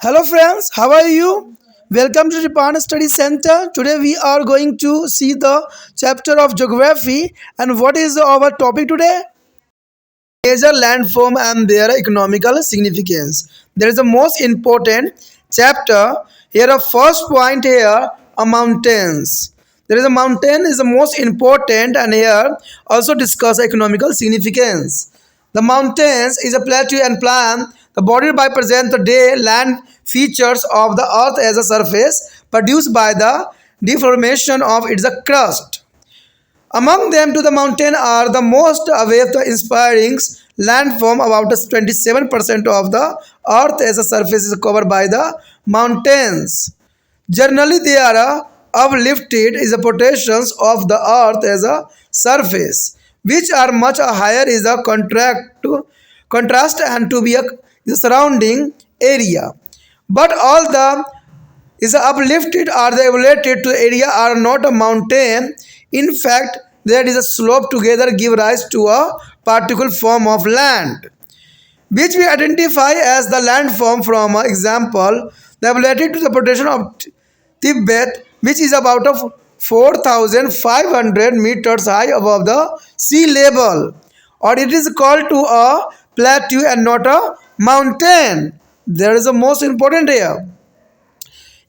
Hello friends, how are you? Welcome to the Japan Study Center. Today we are going to see the chapter of geography, and what is our topic today? Major landform and their economical significance. There is the most important chapter here. A first point here, a mountains. There is a mountain is the most important, and here also discuss economical significance. The mountains is a plateau and plan. The body by present the day land features of the earth as a surface produced by the deformation of its crust. Among them to the mountain are the most aware the inspiring landform. About 27% of the earth as a surface is covered by the mountains. Generally they are uplifted is the portions of the earth as a surface, which are much higher is a contrast and to be the surrounding area. But all the is uplifted or the elevated to area are not a mountain. In fact, there is a slope together give rise to a particular form of land, which we identify as the landform. From example, the elevated to the protection of Tibet, which is about 4,500 meters high above the sea level, or it is called to a plateau and not a mountain. There is a most important here.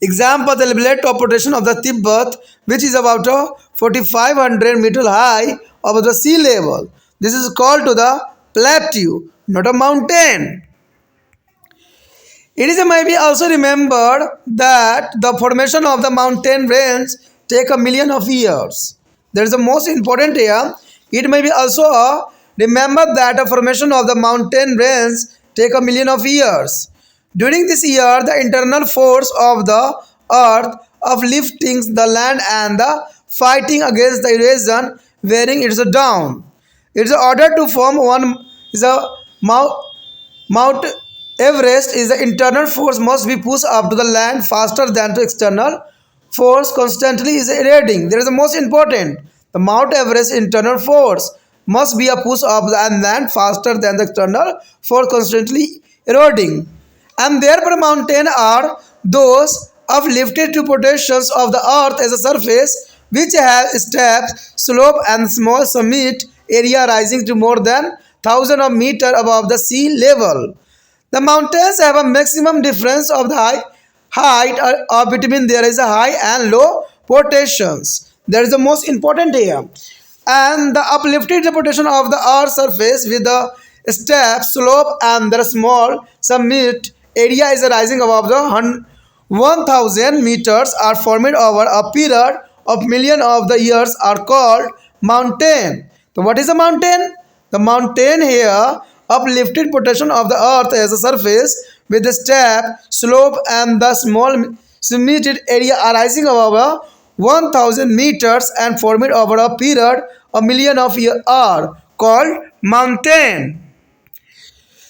Example, the elevated top protection of the Tibet, which is about 4,500 meter high above the sea level. This is called to the plateau, not a mountain. It is maybe also remembered that the formation of the mountain range take a million of years. That is the most important here. It may be also remembered that the formation of the mountain range take a million of years. During this year, the internal force of the earth of lifting the land and the fighting against the erosion wearing it down. It is order to form one is a Mount Everest is the internal force must be pushed up to the land faster than the external force constantly is eroding. There is the most important. The Mount Everest internal force must be a push up and land faster than the external force constantly eroding. And therefore mountain are those uplifted to portions of the earth as a surface which have steps, slope and small summit area rising to more than thousands of meters above the sea level. The mountains have a maximum difference of the height between there is a high and low portions. That is the most important here. And the uplifted portion of the earth surface with the step, slope and the small summit area is rising above the 1000 meters are formed over a period of million of the years are called mountain. So what is a mountain? The mountain here uplifted portion of the earth as a surface with the step, slope and the small summited area arising above 1000 meters and formed over a period of million of years are called mountain.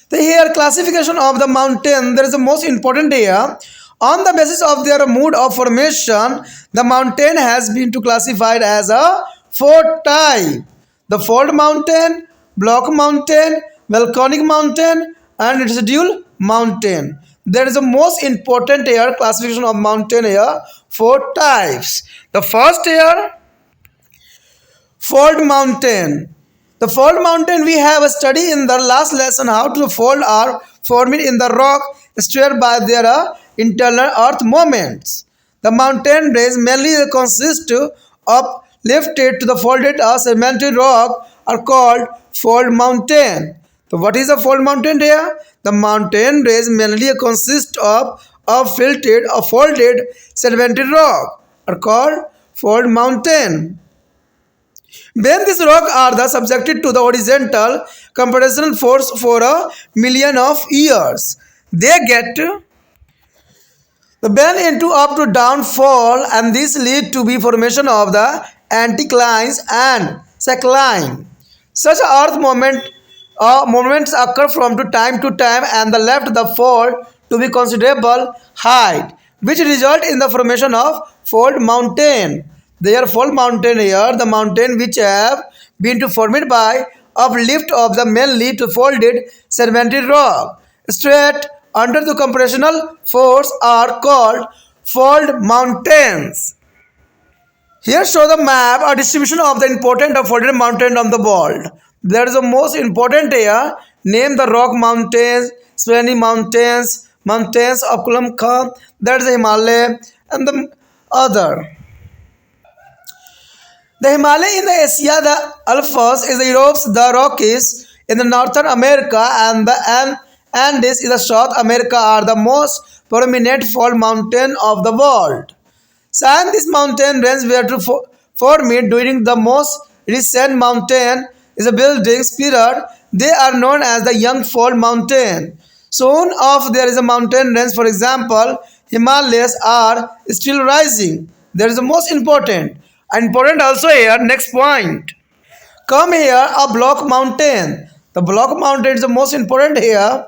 The here classification of the mountain, there is the most important here. On the basis of their mode of formation, the mountain has been to classified as a four type. The fold mountain, block mountain, volcanic mountain and residual mountain. There is the most important here classification of mountain here, four types. The first here, fold mountain. The fold mountain we have a study in the last lesson how to fold are formed in the rock stirred by their internal earth movements. The mountain range mainly consists of lifted to the folded sedimentary rock are called fold mountain. So what is a fold mountain here? The mountain range mainly consists of filtered or folded sedimentary rock are called fold mountain. When these rocks are subjected to the horizontal computational force for a million of years, they get the bend into up to downfall, and this lead to be formation of the anticlines and syncline. Such earth movements occur from time to time and the left the fold to be considerable height, which result in the formation of fold mountain. There fold mountain here, the mountain which have been to formed by uplift of the mainly to folded sedimentary rock, straight under the compressional force are called fault mountains. Here show the map or distribution of the important faulted mountain on the world. There is the most important here. Name the rock mountains, Swanee mountains, mountains of Kulamka, that is the Himalaya, and the other. The Himalaya in the Asia, the Alps is the Europe's, the Rockies in the Northern America, and the Andes in the South America are the most prominent fault mountain of the world. And this mountain range were to formed during the most recent mountain is a buildings period. They are known as the young fault mountain. Soon off there is a mountain range, for example, Himalayas are still rising. There is the most important. Important also here, next point. Come here, a block mountain. The block mountain is the most important here.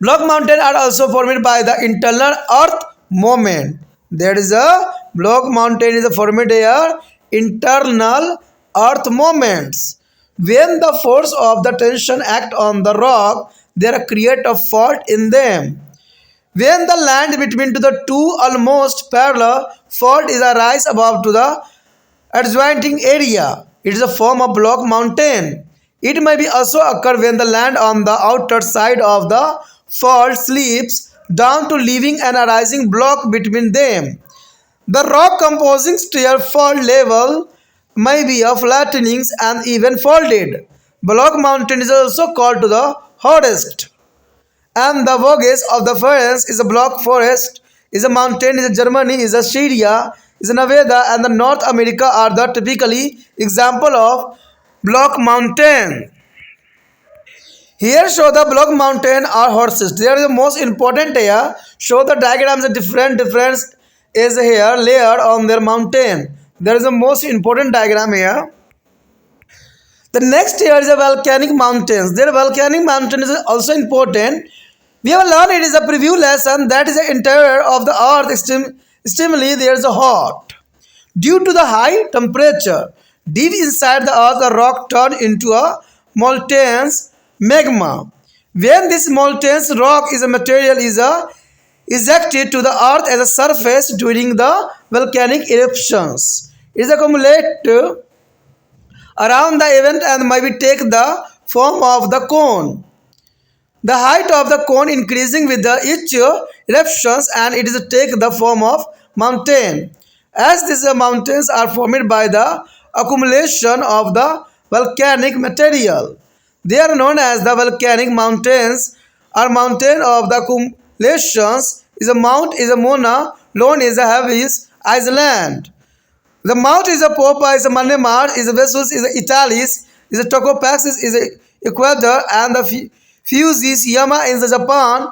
Block mountain are also formed by the internal earth movement. There is a block mountain is formed here internal earth movements. When the force of the tension act on the rock, there create a fault in them. When the land between the two almost parallel fault is a rise above to the adjoining area, it is a form of block mountain. It may be also occur when the land on the outer side of the fault slips down to leaving an arising block between them. The rock composing shear fault level may be of flattenings and even folded. Block mountain is also called to the hardest. And the Vosges of the forest is a block forest, is a mountain, is a Germany, is a Syria, is a Nevada, and the North America are the typically example of block mountain. Here show the block mountain or horses. There is the most important here. Show the diagrams of different is here layer on their mountain. There is the most important diagram here. The next here is a volcanic mountains. Their volcanic mountain is also important. We have learned it is a preview lesson that is the interior of the earth extremely there is a hot. Due to the high temperature, deep inside the earth the rock turn into a molten magma. When this molten rock is a material is ejected to the earth as a surface during the volcanic eruptions. It is accumulated around the event and maybe take the form of the cone. The height of the cone increasing with the each eruptions and it is take the form of mountain. As these mountains are formed by the accumulation of the volcanic material. They are known as the volcanic mountains or mountain of the accumulations. Is a mount is a mona, known is a heavies island. The mount is a Popa, is a Manemar, is a Vessus, is a Italis, is a Tocopaxis, is a Ecuador, and the Fusis Yama in the Japan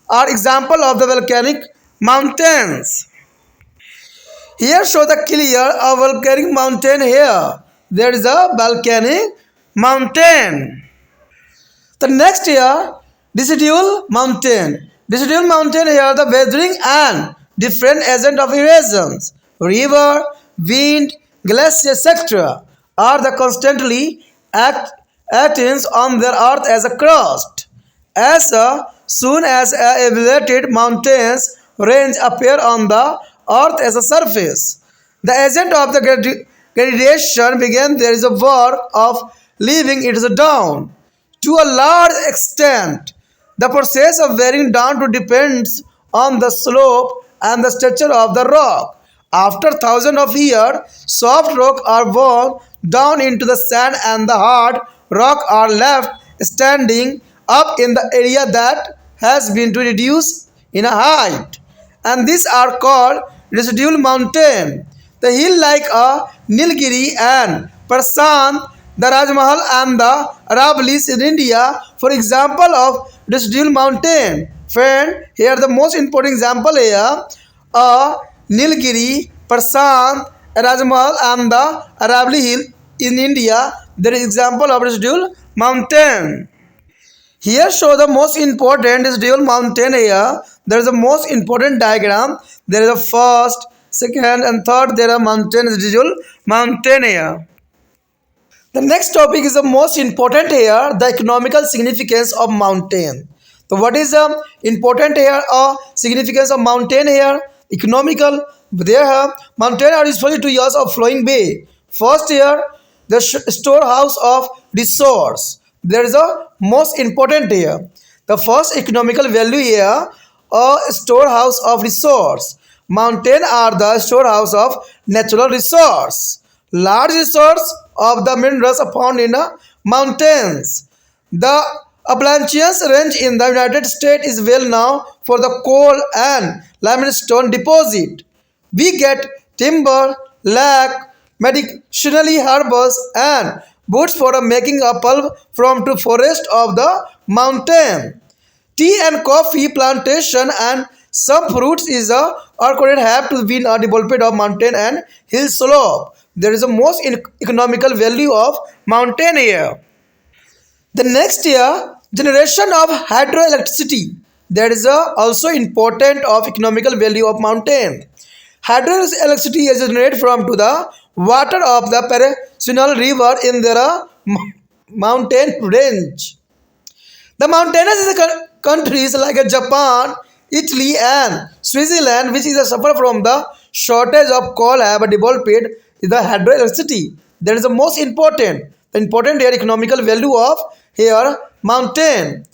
are example of the volcanic mountains. Here show the clear a volcanic mountain here. There is a volcanic mountain. The next here, Residual Mountain. Residual Mountain here the weathering and different agent of erosions. River, wind, glacier, etc. are the constantly acting on their earth as a crust. As soon as elevated mountains range appear on the earth as a surface, the agent of the gradation begin. There is a work of leaving it down. To a large extent, the process of wearing down to depends on the slope and the structure of the rock. After thousands of years, soft rock are worn down into the sand and the hard rock are left standing up in the area that has been reduced in a height. And these are called residual mountain. The hill like a Nilgiri and Prasan, the Rajmahal and the Aravallis in India, for example of residual mountain. Friend, here the most important example here, Nilgiri, Prasan, Rajmahal and the Aravalli hill in India, there is example of residual mountain. Here show the most important residual mountain here. There is a most important diagram. There is a first, second and third. There are mountain residual mountain here. The next topic is the most important here, the economical significance of mountain. So what is the important here significance of mountain here? Economical. There mountain are usually 2 years of flowing bay. First here the storehouse of resource. There is a most important here. The first economical value here a storehouse of resource. Mountain are the storehouse of natural resource. Large resource of the minerals are found in mountains. The Appalachians range in the United States is well known for the coal and limestone deposit. We get timber, lac, medicinally herbs and woods for making a pulp from the forest of the mountain. Tea and coffee plantation and some fruits is a orchid have to be developed of mountain and hill slope. There is a most economical value of mountain here. The next year, generation of hydroelectricity. That is also important of economical value of mountain. Hydroelectricity is generated from to the water of the perennial river in their mountain range. The mountainous countries like Japan, Italy and Switzerland which is suffer from the shortage of coal have developed is the hydroelectricity. That is the most important. The important here economical value of here mountain.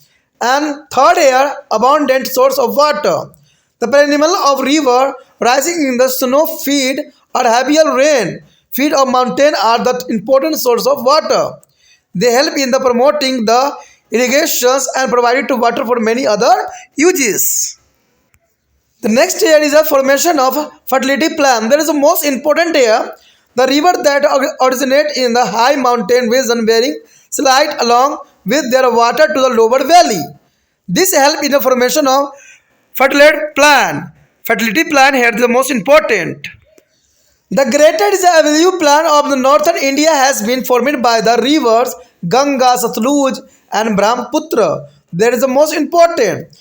And third here abundant source of water. The perennial of river rising in the snow feed or heavier rain feed of mountain are the important source of water. They help in the promoting the irrigations and provided to water for many other uses. The next here is a formation of fertility plan. There is the most important here. The river that originate in the high mountain region bearing slide along with their water to the lower valley. This help in the formation of fertility plan. Fertility plan here is the most important. The greatest avenue plan of the northern India has been formed by the rivers Ganga, Satluj and Brahmaputra. That is the most important.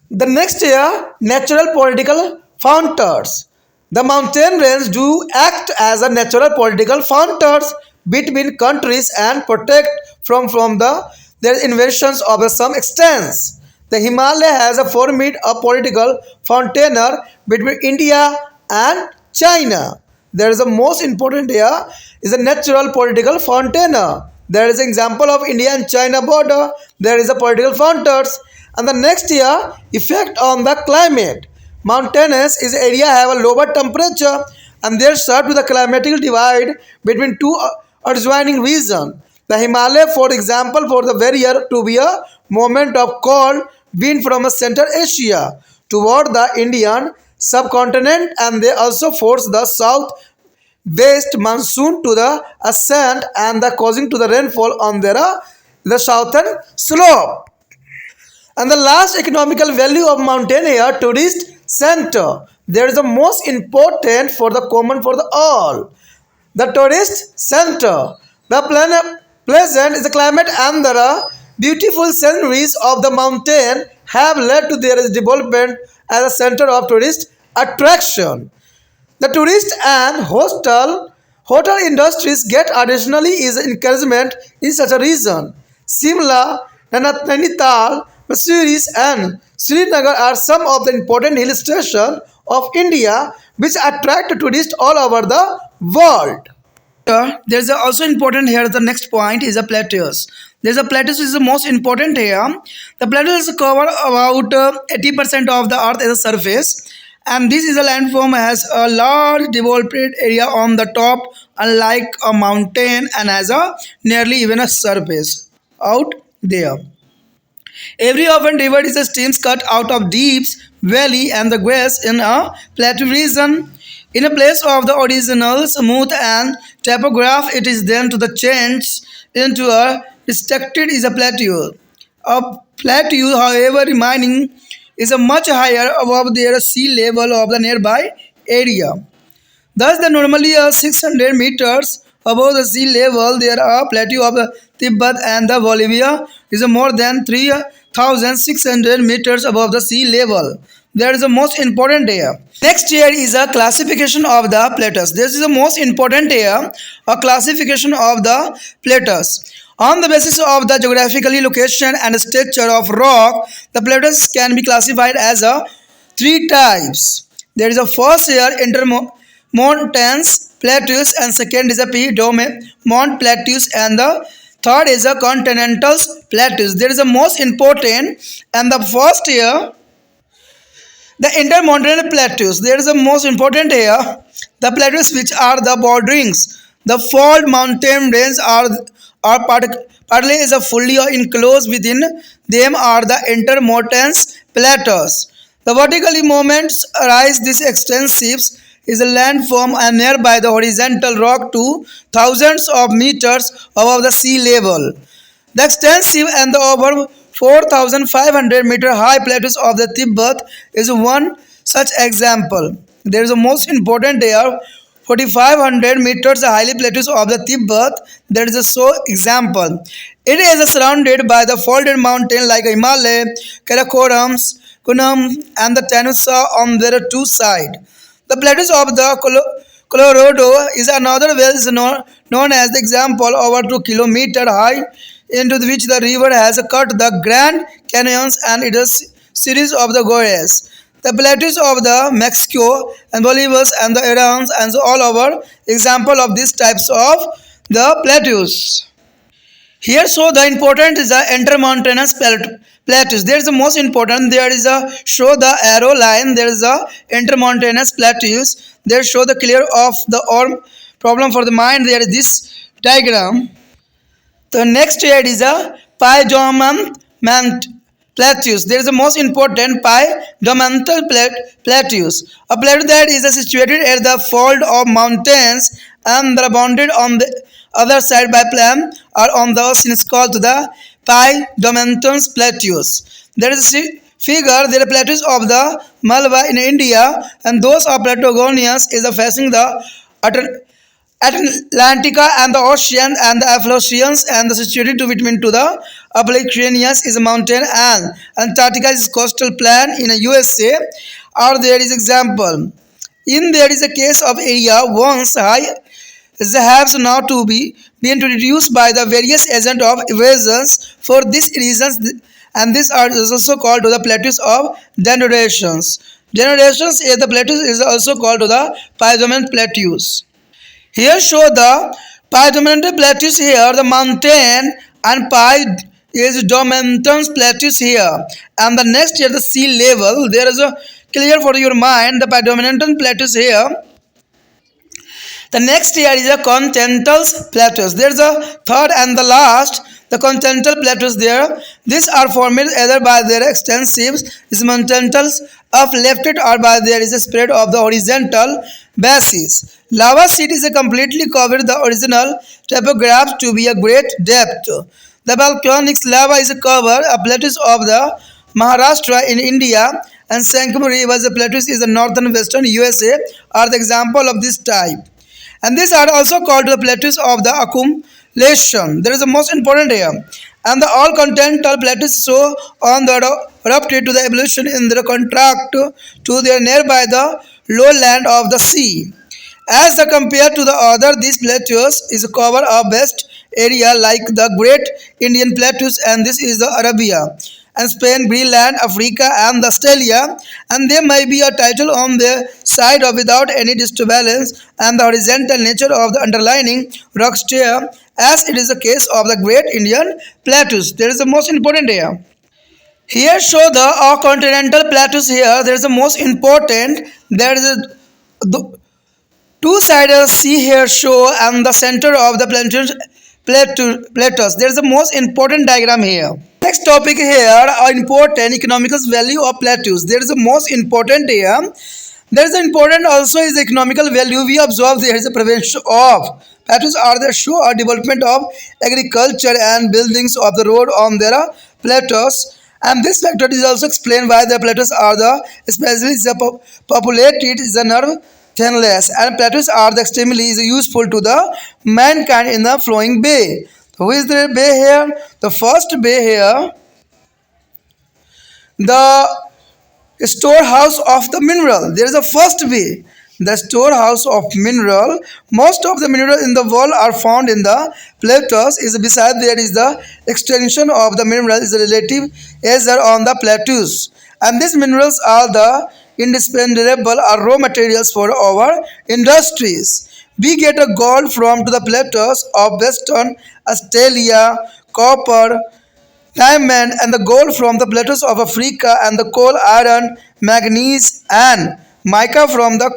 The next year, natural political fountains. The mountain range do act as a natural political fountains between countries and protect from their invasions of some extent. The Himalaya has formed a political frontier between India and China. There is the most important here is a natural political fountain. There is an example of India and China border. There is a political frontiers. And the next year effect on the climate. Mountainous is area have a lower temperature and they serve to the climatic divide between two adjoining regions. The Himalaya, for example, for the very year to be a moment of cold wind from a Central Asia toward the Indian subcontinent, and they also force the south west monsoon to the ascent and the causing to the rainfall on the southern slope. And the last economical value of mountain here tourist center. There is the most important for the common for the all. The tourist center. The pleasant is the climate and the beautiful sceneries of the mountain have led to their development as a center of tourist attraction. The tourist and hotel industries get additionally is encouragement in such a region. Simla, Nainital, Mussoorie and Srinagar are some of the important hill stations of India which attract tourists all over the world. There is also important here. The next point is the plateaus. There's a plateaus is the most important here. The plateaus cover about 80% of the earth as a surface, and this is a landform has a large developed area on the top, unlike a mountain, and has a nearly even a surface out there. Every often river is a streams cut out of deep valley and the grass in a plateau region. In a place of the original smooth and topograph, it is then to the change into a restricted is a plateau. A plateau, however, remaining is a much higher above the sea level of the nearby area. Thus, the normally 600 meters above the sea level, there are plateau of Tibet and the Bolivia is more than 3,600 meters above the sea level. That is the most important here. Next here is a classification of the plateaus. This is the most important here, a classification of the plateaus. On the basis of the geographical location and structure of rock, the plateaus can be classified as a three types. There is a first here intermountains plateaus, and second is a Piedmont plateaus, and the third is a continental plateaus. There is a most important, and the first here the Intermountain Plateaus. There is the most important here. The plateaus which are the borderings. The fold mountain ranges partly is a fully enclosed within them are the intermountain plateaus. The vertical movements arise this extensive is a landform and nearby the horizontal rock to thousands of meters above the sea level. The extensive and the over 4,500-meter high plateaus of the Tibet is one such example. There is a most important here 4,500 meters highly plateaus of the Tibet. There is a so example. It is surrounded by the folded mountain like Himalaya, Karakorams, Kunam, and the Tanusa on their two sides. The plateaus of the Colorado is another well known as the example over 2 kilometers high into which the river has cut the Grand Canyons and it is a series of the gorges. The plateaus of the Mexico and Bolivia and the Iran and so all over example of these types of the plateaus. Here show the important is the intermountainous plateaus. There is the most important. There is a show the arrow line. There is a intermountainous plateaus. There show the clear of the or problem for the mind. There is this diagram. The next here is a Piedmont plateaus. There is the most important Piedmontal plateaus. A plateau that is situated at the fold of mountains and are bounded on the other side by plain or on the ocean is called the Piedmontal plateaus. There is a figure there are plateaus of the Malwa in India and those of Patagonians is facing the Atlantica and the ocean and the Afrosians and the situated between to the Appalachians is a mountain and Antarctica is coastal plain in the USA. Or there is example. In there is a case of area once high has now to be been reduced by the various agents of evasions. For this reasons, and these are also called to the plateaus of generations. Generations is the plateaus is also called to the Piedmont plateaus. Here show the Piedmont plateaus here, the mountain and Pied is Dominant's plateaus here. And the next here the sea level, there is a clear for your mind the Piedmont plateaus here. The next here is a Continental Plateaus. There is a third and the last, the Continental Plateaus there. These are formed either by their extensive mountains uplifted or by there is a spread of the horizontal bases. Lava sheet is a completely covered the original topograph to be a great depth. The volcanic lava is a cover a plateaus of the Maharashtra in India and Sankmari was a plateaus is the northern western USA are the example of this type. And these are also called the plateaus of the accumulation. There is the most important here. And the all continental plateaus show on the erupted to the evolution in the contract to their nearby the lowland of the sea. As the compared to the other, these plateaus is cover a best area like the Great Indian Plateaus and this is the Arabia and Spain, Greenland, Africa and Australia and there may be a title on the side of without any disturbance and the horizontal nature of the underlying rock structure as it is the case of the Great Indian Plateaus. There is the most important here. Here show the continental plateaus here. There is the most important. There is a two-sided sea here show and the center of the plateaus. There is the most important diagram here. Next topic here are important economical value of plateaus. There is the most important here. There is the important also is the economical value. We observe there is a prevention of plateaus are the show or development of agriculture and buildings of the road on their plateaus. And this factor is also explained why the plateaus are the especially populated is the nerve thinless and plateaus are the extremely useful to the mankind in the flowing bay. Who is the bay here? The first bay here, the storehouse of the mineral. There is a first bay. the storehouse of mineral. Most of the minerals in the world are found in the plateaus. Is beside there is the extension of the mineral is relative azure on the plateaus, and these minerals are the indispensable raw materials for our industries. We get a gold from to the plateaus of Western Australia, copper, diamond and the gold from the plateaus of Africa, and the coal, iron, manganese, and mica from the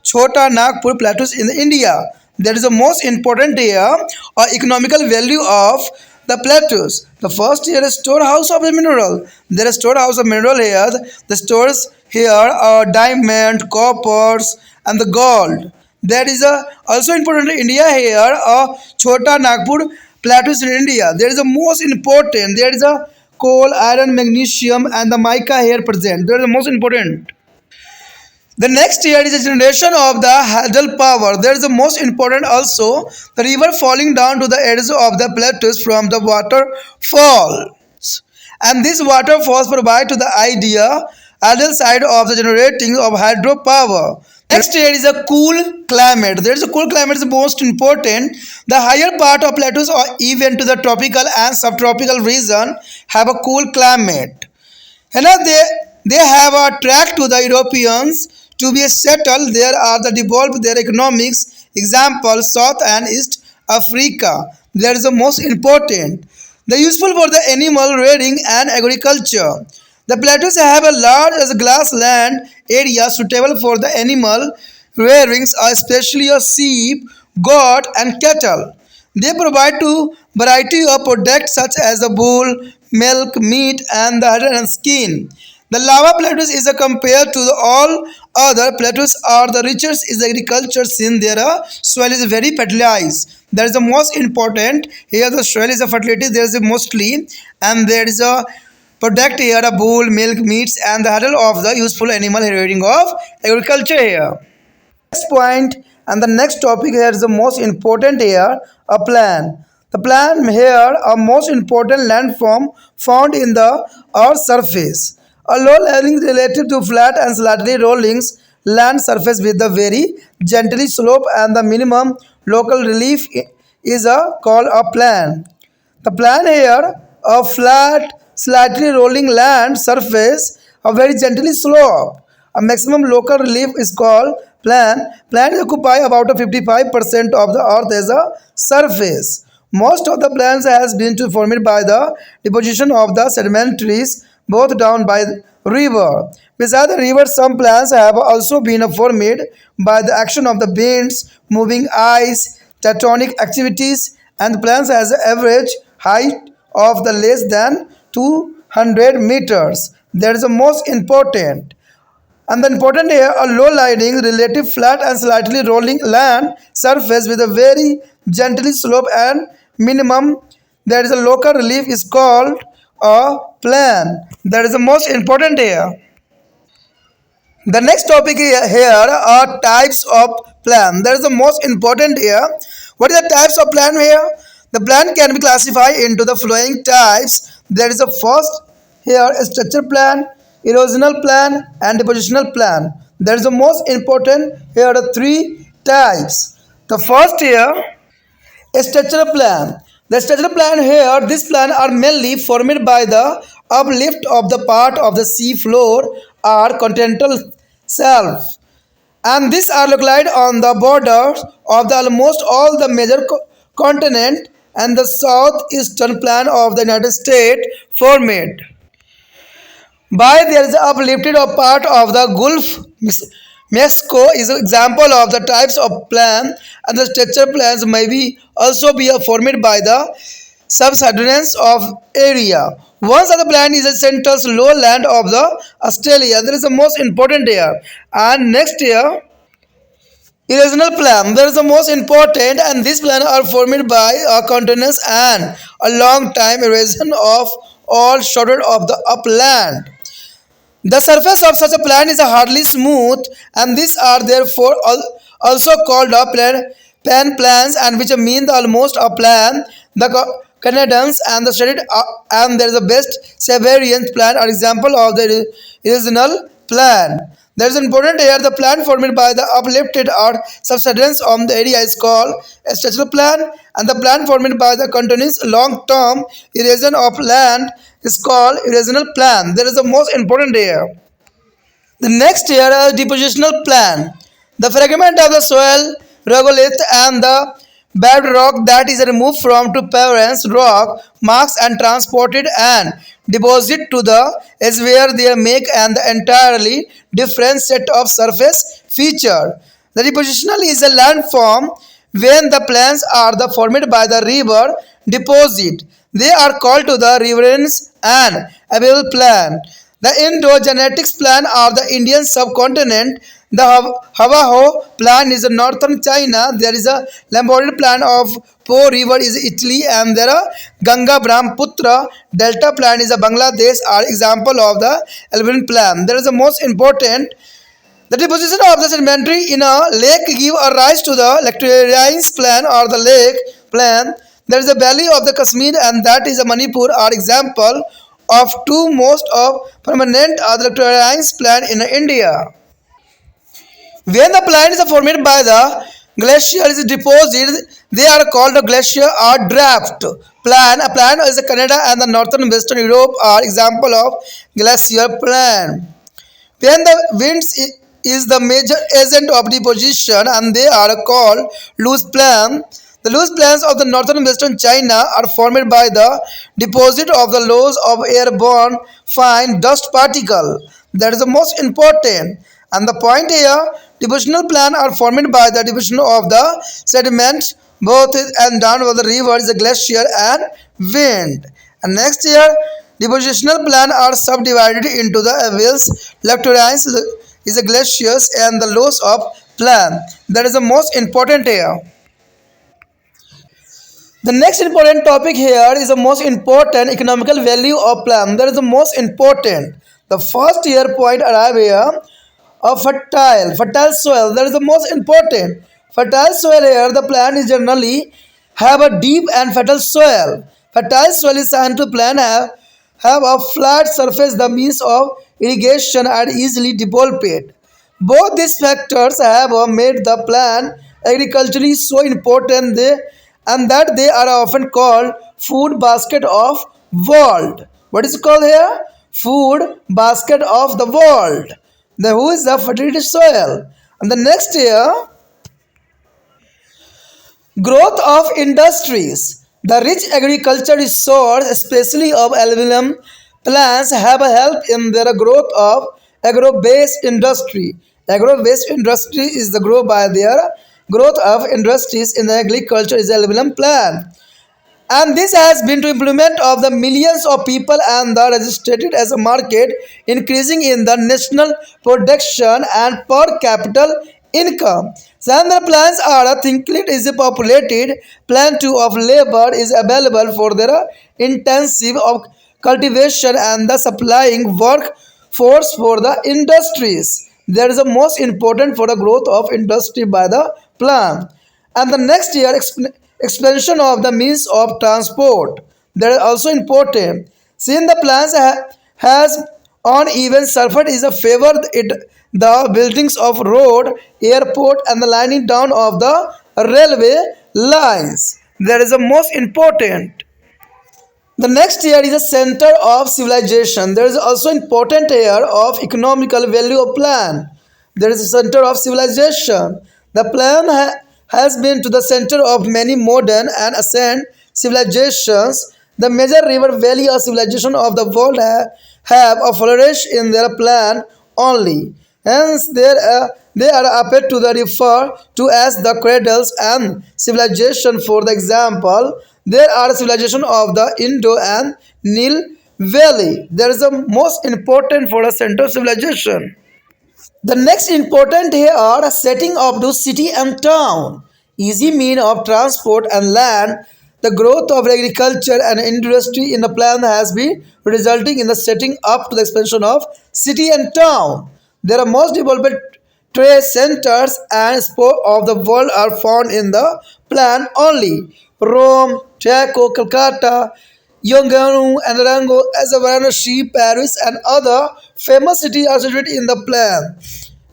Chota Nagpur plateaus in India. That is the most important here or economical value of the plateaus. The first here is storehouse of the mineral. There is storehouse of mineral here. The stores here are diamond, coppers, and the gold. That is also important in India here. Chota Nagpur plateaus in India. There is the most important. There is a coal, iron, magnesium, and the mica here present. They are the most important. The next year is a generation of the hydropower. There is the most important also the river falling down to the edges of the plateaus from the waterfalls. And this waterfalls provide to the ideal side of the generating of hydropower. Next here is a cool climate. There is a cool climate is the most important. The higher part of plateaus or even to the tropical and subtropical region have a cool climate. And they have a track to the Europeans to be settled. There are the developed their economics. Example South and East Africa. That is the most important. The useful for the animal rearing and agriculture. The plateaus have a large as grassland area suitable for the animal rearings, especially of sheep, goat, and cattle. They provide to variety of products such as the wool, milk, meat, and the iron and skin. The lava plateaus is compared to the all other plateaus are the richest is agriculture since their soil is very fertilized. That is the most important. Here the soil is a fertility. There is a mostly, and there is a product here a wool, milk, meats, and the huddle of the useful animal rearing of agriculture here. Next point and the next topic here is the most important here a plan. The plan here a most important landform found in the earth's surface. A low lying relative to flat and slightly rolling land surface with a very gently slope and the minimum local relief is called a plan. The plan here a flat, slightly rolling land surface, a very gently slope. A maximum local relief is called plan. Plants occupy about 55% of the earth as a surface. Most of the plants has been formed by the deposition of the sedimentaries both down by river. Beside the river, some plants have also been formed by the action of the winds, moving ice, tectonic activities, and plants has an average height of the less than 200 meters. That is the most important. And the important here a low lying, relative flat and slightly rolling land surface with a very gently slope and minimum that is a local relief is called a plan. That is the most important here. The next topic here are types of plan. That is the most important here. What is the types of plan here? The plan can be classified into the following types. There is a first here a structure plan, erosional plan, and depositional plan. There is the most important here are three types. The first here a structural plan. The structural plan here, this plan are mainly formed by the uplift of the part of the sea floor or continental shelf, and these are located on the borders of the almost all the major continent and the southeastern plan of the United States formed by there is uplifted of part of the Gulf Mexico is an example of the types of plan, and the structure plans may be also be formed by the subsidence of area. Once the plan is a central lowland of the Australia, that is the most important here. And next here, erosional plan. That is the most important, and this plan are formed by a continuous and a long time erosion of all shoulder of the upland. The surface of such a plan is hardly smooth, and these are therefore also called a plan plans, and which mean the almost a plan. The Canadians and the studied and there is the best Siberian plan are example of the original plan. There is important here. The plan formed by the uplifted earth subsidence on the area is called a structural plan, and the plan formed by the continuous long-term erosion of land is called erosional plan. There is the most important here. The next here is depositional plan. The fragment of the soil, regolith and the bedrock that is removed from to parents rock marks and transported and deposit to the is where they make an entirely different set of surface feature. The depositional is a landform when the plants are the formed by the river deposit. They are called to the riverines and Abyssal Plain. The Indo-genetics plan of the Indian subcontinent. The Havaho plan is in northern China. There is a Lombardy plan of Po River is Italy, and there are Ganga Brahmaputra Delta plan is a Bangladesh are example of the Albion plan. There is the most important. The deposition of the sedimentary in a lake give a rise to the Lecturines plan or the lake plan. There is a valley of the Kashmir and that is a Manipur are example of two most of permanent Lecturines plan in India. When the plant is formed by the glacier is deposited, they are called a glacier or draft plan. A plan is Canada and the northern western Europe are example of glacier plan. When the winds is the major agent of deposition and they are called loose plan. The loose plans of the northern western China are formed by the deposit of the loss of airborne fine dust particle. That is the most important. And the point here, depositional plan are formed by the deposition of the sediment both and down over the river is a glacier and wind. And next year, depositional plan are subdivided into the avils, lecturines is a glaciers and the loss of plan. That is the most important here. The next important topic here is the most important economical value of plan. That is the most important. The first year point arrive here of fertile soil. That is the most important. Fertile soil here, the plant is generally have a deep and fertile soil. Fertile soil is science to plant have a flat surface, the means of irrigation are easily developed. Both these factors have made the plant agriculturally so important and that they are often called food basket of world. What is it called here? Food basket of the world. The who is the fertility soil. And the next year, growth of industries. The rich agriculture resource, especially of aluminum plants, have a help in their growth of agro-based industry. Agro-based industry is the growth by their growth of industries in the agriculture is aluminum plant. And this has been to implement of the millions of people and the registered as a market increasing in the national production and per capita income. Sandra plants are thickly is populated, plenty of labor is available for their intensive of cultivation and the supplying workforce for the industries. That is the most important for the growth of industry by the plant. And the next year expansion of the means of transport that is also important. Since the plans has uneven surface is a favor it the buildings of road, airport and the lining down of the railway lines. That is the most important. The next here is a center of civilization. There is also important here of economical value of plan. There is a center of civilization. The plan has been to the center of many modern and ancient civilizations. The major river valley or civilization of the world have flourished in their plan only. Hence, they are apt to the refer to as the cradles and civilization. For the example, there are civilization of the Indo and Nile Valley. There is the most important for a center civilization. The next important here are setting up to city and town, easy mean of transport and land. The growth of agriculture and industry in the plan has been resulting in the setting up to the expansion of city and town. There are most developed trade centers and sport of the world are found in the plan only. Rome, Chaco, Calcutta, Yangon and Rango as a Varanasi, Paris, and other famous cities are situated in the plan.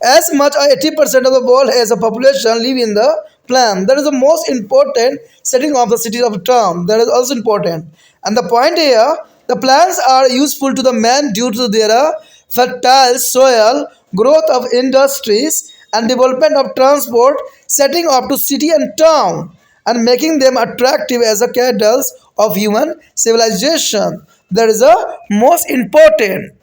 As much as 80% of the world has a population live in the plan. That is the most important setting of the cities of town. That is also important. And the point here, the plants are useful to the man due to their fertile soil, growth of industries, and development of transport, setting up to city and town, and making them attractive as a capital of human civilization. That is the most important.